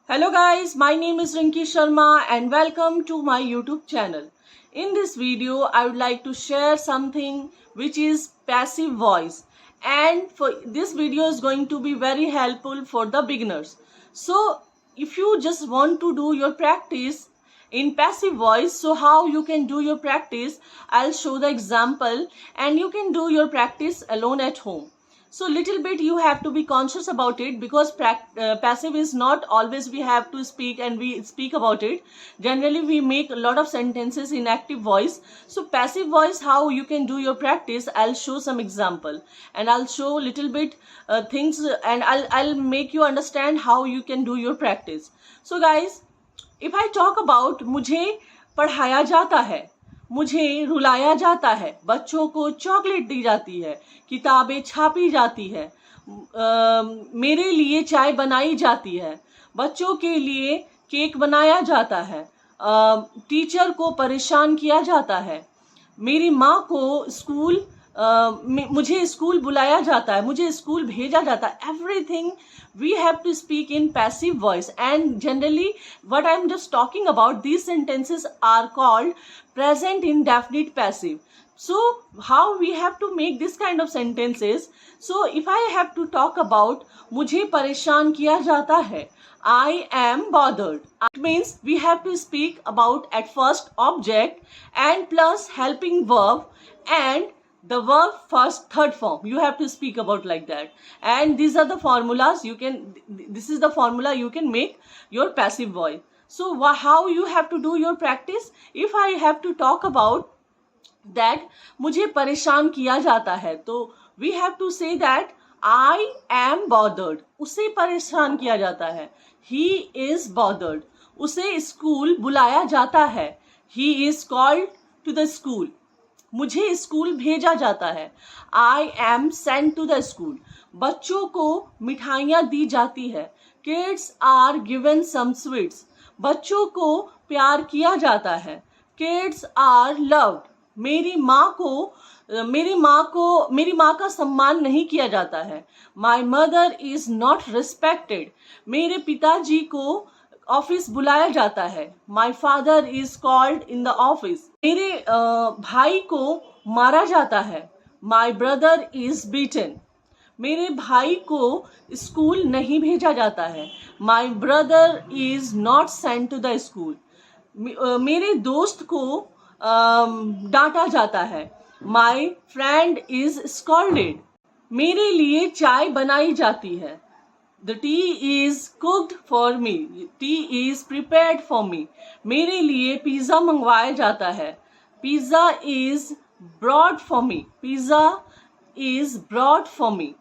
Hello guys, my name is Rinki Sharma and welcome to my YouTube channel. In this video, I would like to share something which is passive voice, and for this video is going to be very helpful for the beginners. So if you just want to do your practice in passive voice, so how you can do your practice, I'll show the example and you can do your practice alone at home. So little bit you have to be conscious about it, because passive is not always we have to speak and we speak about it. Generally we make a lot of sentences in active voice. So passive voice, how you can do your practice, I'll show some example and I'll show little bit things, and I'll make you understand how you can do your practice. So guys, if I talk about मुझे पढ़ाया जाता है, मुझे रुलाया जाता है, बच्चों को chocolate दी जाती है, किताबें छापी जाती है, मेरे लिए चाय बनाई जाती है, बच्चों के लिए केक बनाया जाता है, टीचर को परेशान किया जाता है, मेरी माँ को स्कूल मुझे स्कूल बुलाया जाता है, मुझे स्कूल भेजा जाता है. Everything we have to speak in passive voice, and generally what I'm just talking about, these sentences are called present indefinite passive. So how we have to make this kind of sentences? So if I have to talk about मुझे परेशान किया जाता है, I am bothered, it means we have to speak about at first object and plus helping verb and the verb first third form. You have to speak about like that, and these are the formulas you can, this is the formula you can make your passive voice. So how you have to do your practice? If I have to talk about that मुझे परेशान किया जाता है, तो we have to say that I am bothered. उसे परेशान किया जाता है, he is bothered. उसे स्कूल बुलाया जाता है, he is called to the school. मुझे स्कूल भेजा जाता है, I am sent to the school. बच्चों को मिठाइयाँ दी जाती है, kids are given some sweets. बच्चों को प्यार किया जाता है, kids are loved. मेरी माँ का सम्मान नहीं किया जाता है, my mother is not respected. मेरे पिताजी को ऑफिस बुलाया जाता है, my father is called in the office. मेरे भाई को मारा जाता है, my brother is beaten. मेरे भाई को स्कूल नहीं भेजा जाता है, my brother is not sent to the school. मेरे दोस्त को डांटा जाता है, my friend is scolded. मेरे लिए चाय बनाई जाती है, the tea is cooked for me, tea is prepared for me. मेरे लिए पिज़्ज़ा मंगवाया जाता है, pizza is brought for me, pizza is brought for me.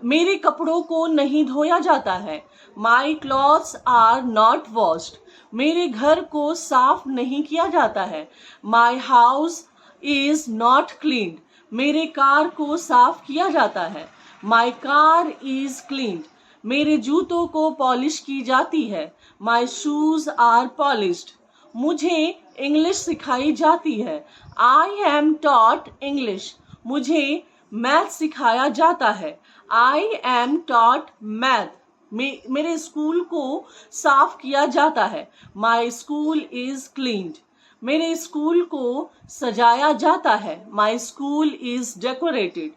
मेरे कपड़ों को नहीं धोया जाता है, my clothes are not washed. मेरे घर को साफ नहीं किया जाता है, my house is not cleaned. मेरे कार को साफ किया जाता है, my car is cleaned. मेरे जूतों को पॉलिश की जाती है, my shoes are polished. मुझे इंग्लिश सिखाई जाती है, I am taught English. मुझे मैथ सिखाया जाता है, I am taught math. मेरे स्कूल को साफ किया जाता है, my school is cleaned. मेरे स्कूल को सजाया जाता है, my school is decorated.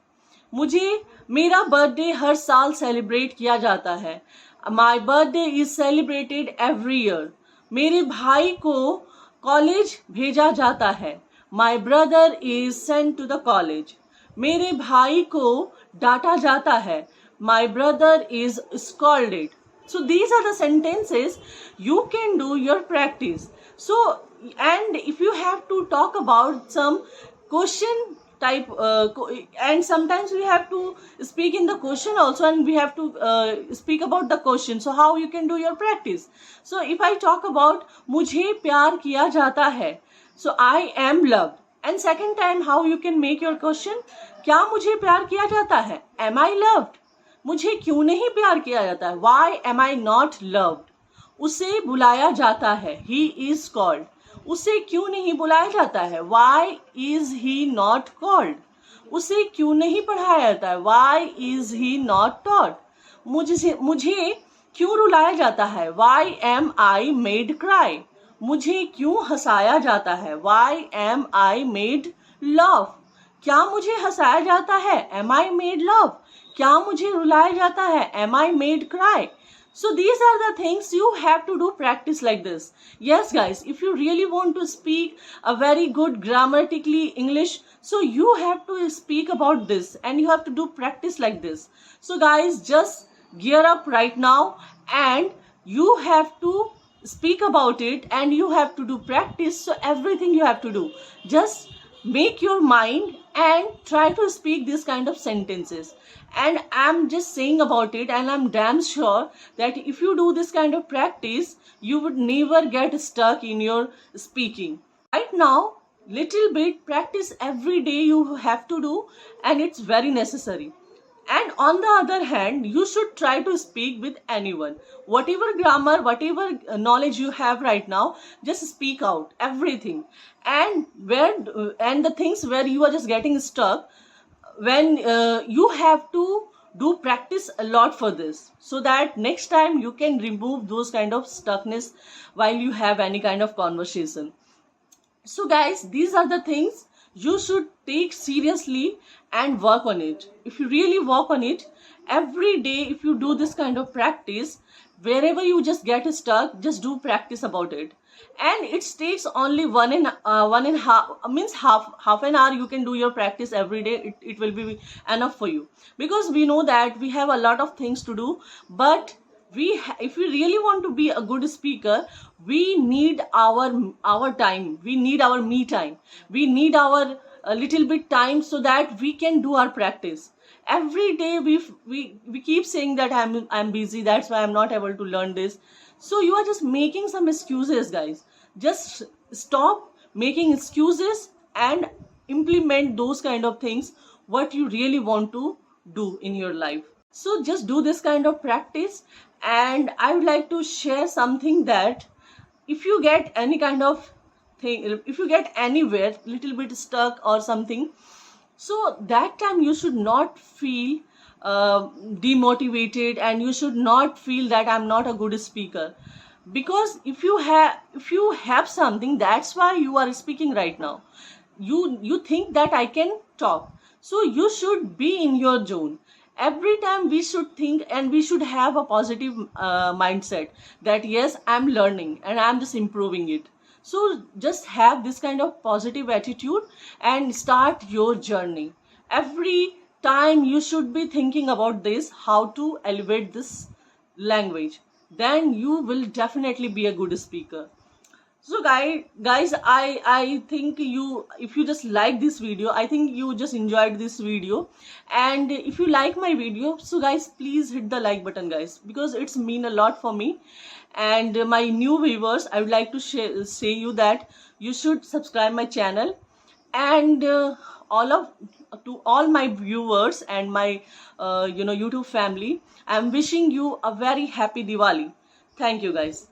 मुझे मेरा बर्थडे हर साल सेलिब्रेट किया जाता है, my birthday is celebrated every year. मेरे भाई को कॉलेज भेजा जाता है, my brother is sent to the college. मेरे भाई को डांटा जाता है, my brother is scolded. So these are the sentences you can do your practice. So, and if you have to talk about some question type and sometimes we have to speak in the question also, and we have to speak about the question. So how you can do your practice? So if I talk about मुझे प्यार किया जाता है, so I am loved. And second time how you can make your question, क्या मुझे प्यार किया जाता है, am I loved. मुझे क्यों नहीं प्यार किया जाता है, why am I not loved. उसे बुलाया जाता है, he is called. उसे क्यों नहीं बुलाया जाता है, why is he not called. उसे क्यों नहीं पढ़ाया जाता है, why is he not taught. मुझे क्यों रुलाया जाता है? Why am I made cry? मुझे क्यों हंसाया जाता है? Why am I made laugh? क्या मुझे हंसाया जाता है? Am I made laugh? क्या मुझे रुलाया जाता है? Am I made cry? So these are the things you have to do practice like this. Yes guys, if you really want to speak a very good grammatically English, so you have to speak about this and you have to do practice like this. So guys, just gear up right now and you have to speak about it and you have to do practice. So everything you have to do, just make your mind and try to speak this kind of sentences. And I'm just saying about it, and I'm damn sure that if you do this kind of practice, you would never get stuck in your speaking. Right now, little bit practice every day you have to do, and it's very necessary. And on the other hand, you should try to speak with anyone. Whatever grammar, whatever knowledge you have right now, just speak out everything. And the things where you are just getting stuck, when you have to do practice a lot for this, so that next time you can remove those kind of stuckness while you have any kind of conversation. So guys, these are the things you should take seriously and work on it. If you really work on it every day, if you do this kind of practice, wherever you just get stuck, just do practice about it. And it takes only one and half an hour. You can do your practice every day. It will be enough for you, because we know that we have a lot of things to do, but if we really want to be a good speaker, we need our time, we need our me time, we need our a little bit time, so that we can do our practice every day. We keep saying that I'm busy, that's why I'm not able to learn this. So you are just making some excuses, guys. Just stop making excuses and implement those kind of things what you really want to do in your life. So just do this kind of practice. And I would like to share something, that if you get any kind of thing, if you get anywhere little bit stuck or something, so that time you should not feel demotivated, and you should not feel that I'm not a good speaker. Because if you have something, that's why you are speaking right now. You think that I can talk, so you should be in your zone. Every time we should think, and we should have a positive mindset, that yes, I'm learning and I'm just improving it. So just have this kind of positive attitude and start your journey. Every time you should be thinking about this, how to elevate this language, then you will definitely be a good speaker. So guys, I think you, if you just like this video, I think you just enjoyed this video. And if you like my video, so guys, please hit the like button, guys, because it's mean a lot for me. And my new viewers, I would like to say you that you should subscribe my channel. And to all my viewers and my YouTube family, I'm wishing you a very happy Diwali. Thank you, guys.